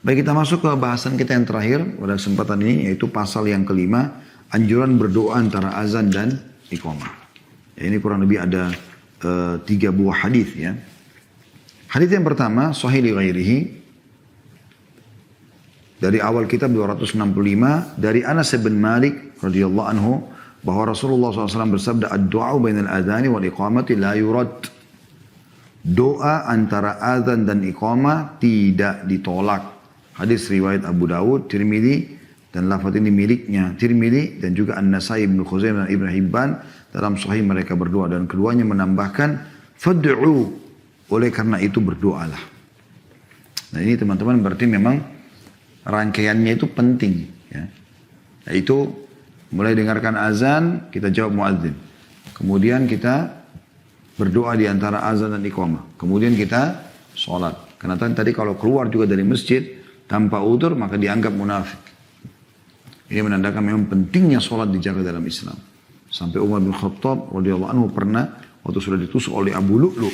Baik, kita masuk ke bahasan kita yang terakhir pada kesempatan ini, yaitu pasal yang kelima, anjuran berdoa antara azan dan iqamah. Ya, ini kurang lebih ada 3 buah hadis ya. Hadis yang pertama, sahih li ghairihi, dari awal kitab 265, dari Anas bin Malik radhiyallahu anhu, bahwa Rasulullah SAW bersabda, ad-du'a bainal adhani wal iqamati la yurad. Doa antara azan dan iqamah tidak ditolak. Hadis riwayat Abu Dawud, Tirmidzi, dan lafaz ini miliknya Tirmidzi dan juga An-Nasai, Ibnu Khuzaimah dan Ibnu Hibban dalam sahih mereka berdua, dan keduanya menambahkan fad'u, oleh karena itu berdoalah. Nah ini teman-teman berarti memang rangkaiannya itu penting ya. Yaitu mulai dengarkan azan kita jawab muadzin. Kemudian kita berdoa di antara azan dan iqamah. Kemudian kita sholat. Karena tadi kalau keluar juga dari masjid tanpa udzur maka dianggap munafik. Ini menandakan memang pentingnya sholat dijaga dalam Islam. Sampai Umar bin Khattab radhiyallahu anhu pernah waktu sudah ditusuk oleh Abu Lu'lu',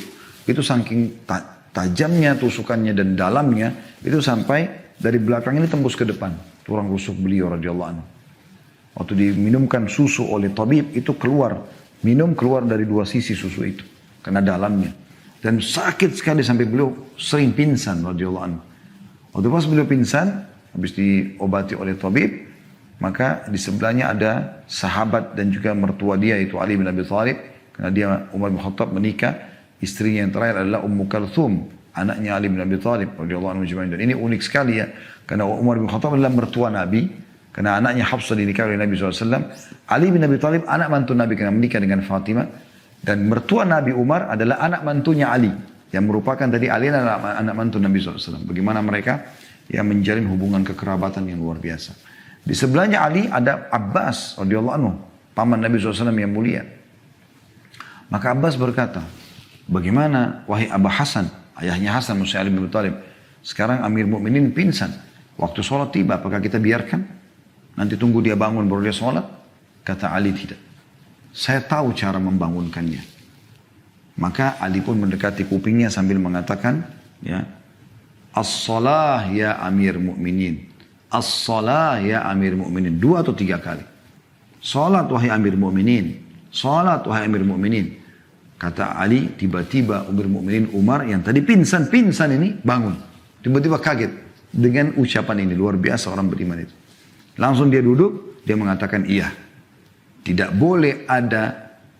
itu saking tajamnya tusukannya dan dalamnya, itu sampai dari belakang ini tembus ke depan tulang rusuk beliau radhiyallahu anhu. Waktu diminumkan susu oleh tabib itu keluar dari 2 sisi susu itu karena dalamnya, dan sakit sekali sampai beliau sering pingsan radhiyallahu anhu. Waktu pas beliau pingsan, habis diobati oleh tabib, maka di sebelahnya ada sahabat dan juga mertua dia, itu Ali bin Abi Thalib. Karena dia Umar bin Khattab menikah, istrinya yang terakhir adalah Ummu Kalthum, anaknya Ali bin Abi Thalib radhiyallahu anhu ajma'in. Dan ini unik sekali ya, karena Umar bin Khattab adalah mertua Nabi, karena anaknya Hafsah dinikahi oleh Nabi SAW. Ali bin Abi Thalib anak mantu Nabi karena menikah dengan Fatimah, dan mertua Nabi Umar adalah anak mantunya Ali, yang merupakan tadi Ali adalah anak mantu Nabi SAW. Bagaimana mereka yang menjalin hubungan kekerabatan yang luar biasa. Di sebelahnya Ali ada Abbas radhiyallahu anhu, paman Nabi SAW yang mulia. Maka Abbas berkata, bagaimana wahai Abu Hasan, ayahnya Hasan Musa Ali bin Abi Thalib, sekarang Amir Mukminin pingsan, waktu sholat tiba, apakah kita biarkan? Nanti tunggu dia bangun baru dia sholat? Kata Ali, tidak. Saya tahu cara membangunkannya. Maka Ali pun mendekati kupingnya sambil mengatakan, ya, as-salah ya Amir Mukminin, as-salah ya Amir Mukminin, 2 atau 3 kali. Salat wahai Amir Mukminin, salat wahai Amir Mukminin. Kata Ali, tiba-tiba Amir Mukminin Umar yang tadi pingsan ini bangun. Tiba-tiba kaget dengan ucapan ini, luar biasa orang beriman itu. Langsung dia duduk, dia mengatakan iya. Tidak boleh ada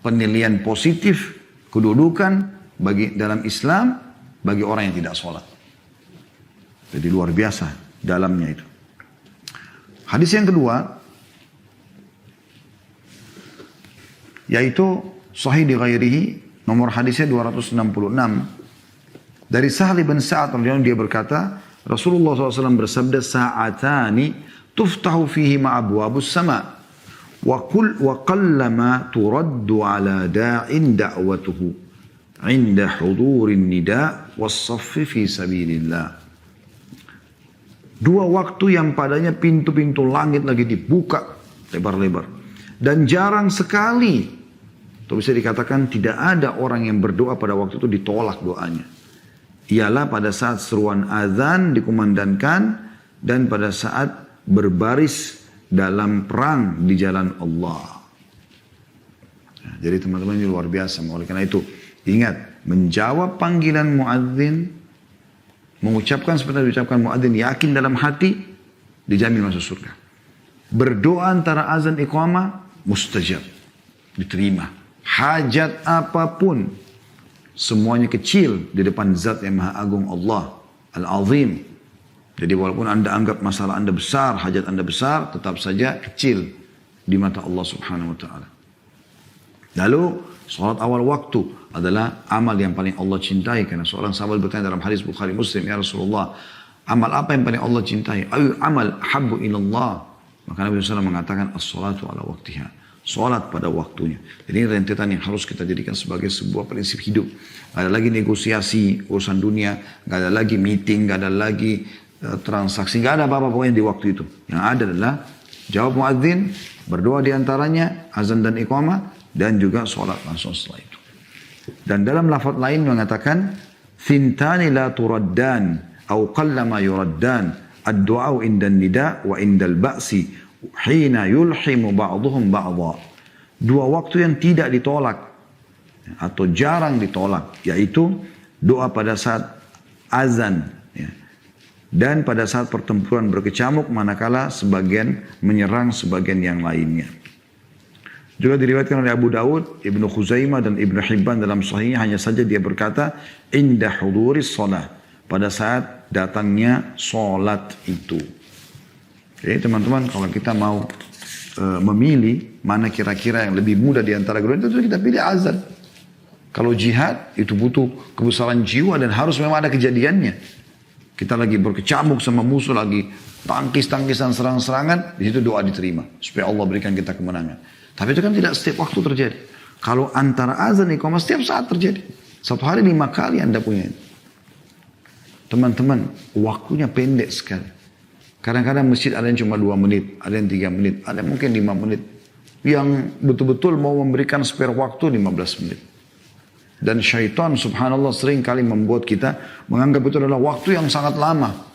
penilaian positif kedudukan bagi dalam Islam bagi orang yang tidak sholat. Jadi luar biasa dalamnya itu. Hadis yang kedua, yaitu sahih di ghairihi, nomor hadisnya 266. Dari Sahal bin Sa'ad radhiyallahu anhu, dia berkata, Rasulullah SAW bersabda, sa'atani tuftahu fihi ma'abwabus sama' wa qallama turaddu ala da'in da'watuhu inda hudurin nida' was-saffi fi sabilillah. 2 waktu yang padanya pintu-pintu langit lagi dibuka lebar-lebar, dan jarang sekali, atau bisa dikatakan tidak ada orang yang berdoa pada waktu itu ditolak doanya, ialah pada saat seruan azan dikumandangkan dan pada saat berbaris dalam perang di jalan Allah. Nah, jadi teman-teman ini luar biasa. Oleh karena itu ingat, menjawab panggilan muadzin, mengucapkan seperti diucapkan muadzin, yakin dalam hati, dijamin masuk surga. Berdoa antara azan iqamah mustajab, diterima. Hajat apapun semuanya kecil di depan zat yang maha agung Allah Al-Azim. Jadi walaupun anda anggap masalah anda besar, hajat anda besar, tetap saja kecil di mata Allah Subhanahu wa ta'ala. Lalu salat awal waktu adalah amal yang paling Allah cintai, karena seorang sahabat bertanya dalam hadis Bukhari Muslim, ya Rasulullah, amal apa yang paling Allah cintai? Ayu amal habbu ilallah. Maka Nabi SAW mengatakan as-salatu ala waktiha, salat pada waktunya. Jadi ini rentetan yang harus kita jadikan sebagai sebuah prinsip hidup. Gak ada lagi negosiasi urusan dunia, gak ada lagi meeting, gak ada lagi transaksi, gak ada apa-apa pokoknya di waktu itu. Yang ada adalah jawab muadzin, berdoa di antaranya azan dan iqamah, dan juga sholat langsung setelah itu. Dan dalam lafaz lain mengatakan thintani la turaddan au qallama yuraddan ad-du'a indan nida wa indal ba'si hina yulhimu ba'dhum ba'dha. Dua waktu yang tidak ditolak atau jarang ditolak, yaitu doa pada saat azan, ya, dan pada saat pertempuran berkecamuk manakala sebagian menyerang sebagian yang lainnya. Juga diriwayatkan oleh Abu Dawud, Ibnu Khuzaimah dan Ibnu Hibban dalam sahihnya, hanya saja dia berkata inda huduris shalah, pada saat datangnya salat itu. Jadi teman-teman, kalau kita mau memilih mana kira-kira yang lebih mudah di antara keduanya, itu kita pilih azan. Kalau jihad itu butuh kebesaran jiwa dan harus memang ada kejadiannya. Kita lagi berkecamuk sama musuh, lagi tangkis-tangkisan, serang-serangan, di situ doa diterima supaya Allah berikan kita kemenangan. Tapi itu kan tidak setiap waktu terjadi. Kalau antara azan dan iqamah setiap saat terjadi. Satu hari 5 kali Anda punya itu. Teman-teman, waktunya pendek sekali. Kadang-kadang masjid ada yang cuma 2 menit, ada yang 3 menit, ada yang mungkin 5 menit. Yang betul-betul mau memberikan spare waktu 15 menit. Dan syaitan subhanallah sering kali membuat kita menganggap itu adalah waktu yang sangat lama.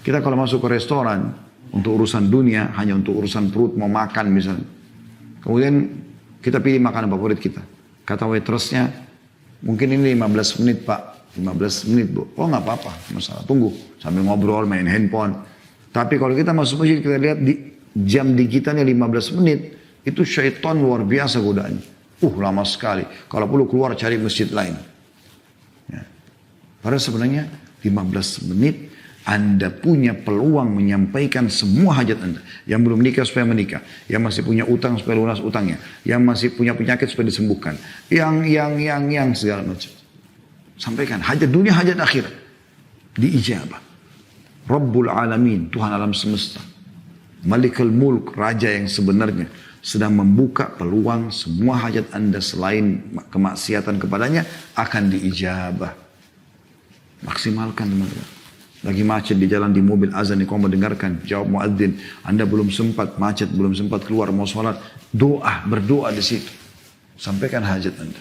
Kita kalau masuk ke restoran untuk urusan dunia, hanya untuk urusan perut, mau makan misalnya. Kemudian kita pilih makanan favorit kita. Kata waitressnya, mungkin ini 15 menit pak, 15 menit bu. Oh nggak apa-apa, masalah, tunggu. Sambil ngobrol, main handphone. Tapi kalau kita masuk masjid, kita lihat di jam digitalnya 15 menit, itu syaitan luar biasa godaannya. Lama sekali. Kalau perlu keluar cari masjid lain. Ya. Padahal sebenarnya 15 menit Anda punya peluang menyampaikan semua hajat Anda. Yang belum menikah supaya menikah. Yang masih punya utang supaya lunas utangnya. Yang masih punya penyakit supaya disembuhkan. Yang segala macam. Sampaikan hajat dunia, hajat akhirat. Diijabah. Rabbul Alamin, Tuhan alam semesta. Malikul Mulk, Raja yang sebenarnya. Sedang membuka peluang semua hajat Anda selain kemaksiatan kepadanya akan diijabah. Maksimalkan teman-teman. Lagi macet di jalan, di mobil, azan, kau mendengarkan, jawab muadzin. Anda belum sempat macet, belum sempat keluar mau sholat. Doa, berdoa di situ. Sampaikan hajat Anda.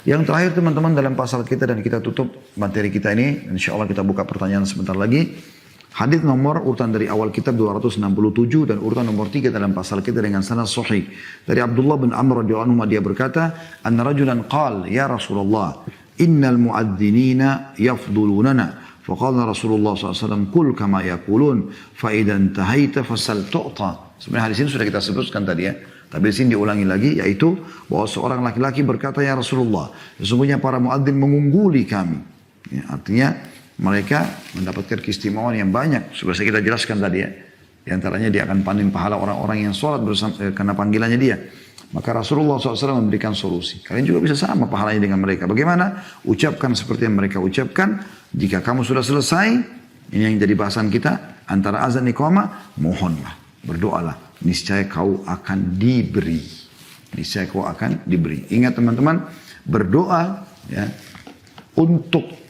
Yang terakhir teman-teman dalam pasal kita dan kita tutup materi kita ini. Insya Allah kita buka pertanyaan sebentar lagi. Hadis nomor urutan dari awal kitab 267 dan urutan nomor 3 dalam pasal kita dengan sanad sahih. Dari Abdullah bin Amr radhiyallahu anhu dia berkata, "Anna rajulan qala ya Rasulullah, innal muadzinina yafdulunana." Faqala Rasulullah SAW, "Qul kama yaqulun, fa idza intahaita fasal tu'ta." Sebenarnya hadis ini sudah kita sebutkan tadi ya. Tapi di sini diulangi lagi, yaitu bahwa seorang laki-laki berkata, "Ya Rasulullah, sesungguhnya para muadzin mengungguli kami." Ya, artinya mereka mendapatkan keistimewaan yang banyak. Sudah kita jelaskan tadi ya. Di antaranya dia akan panen pahala orang-orang yang sholat bersama, karena panggilannya dia. Maka Rasulullah SAW memberikan solusi. Kalian juga bisa sama pahalanya dengan mereka. Bagaimana? Ucapkan seperti yang mereka ucapkan. Jika kamu sudah selesai, ini yang jadi bahasan kita, antara azan iqamah, mohonlah, berdoalah. Niscaya kau akan diberi. Niscaya kau akan diberi. Ingat teman-teman, berdoa ya, untuk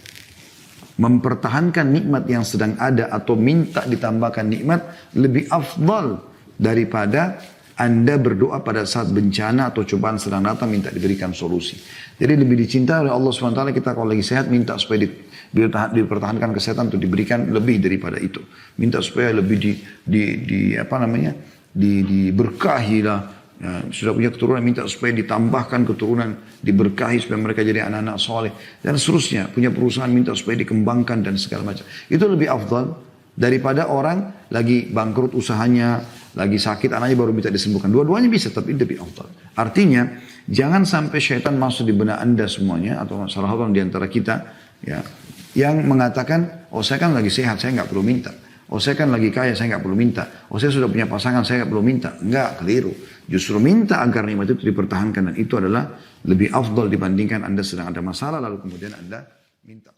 mempertahankan nikmat yang sedang ada atau minta ditambahkan nikmat lebih afdal daripada Anda berdoa pada saat bencana atau cobaan sedang datang minta diberikan solusi. Jadi lebih dicintai oleh Allah SWT kita kalau lagi sehat minta supaya dipertahankan kesehatan atau diberikan lebih daripada itu. Minta supaya lebih diberkahi lah. Ya, sudah punya keturunan minta supaya ditambahkan keturunan, diberkahi supaya mereka jadi anak-anak soleh dan seterusnya. Punya perusahaan minta supaya dikembangkan dan segala macam. Itu lebih afdal daripada orang lagi bangkrut usahanya, lagi sakit anaknya baru minta disembuhkan. Dua-duanya bisa tapi lebih afdal. Artinya jangan sampai syaitan masuk di benak Anda semuanya atau salah satu di antara kita ya, yang mengatakan, oh saya kan lagi sehat, saya nggak perlu minta. Oh saya kan lagi kaya, saya nggak perlu minta. Oh saya sudah punya pasangan, saya nggak perlu minta. Enggak, keliru. Justru minta agar nikmat itu dipertahankan. Dan itu adalah lebih afdal dibandingkan Anda sedang ada masalah lalu kemudian Anda minta.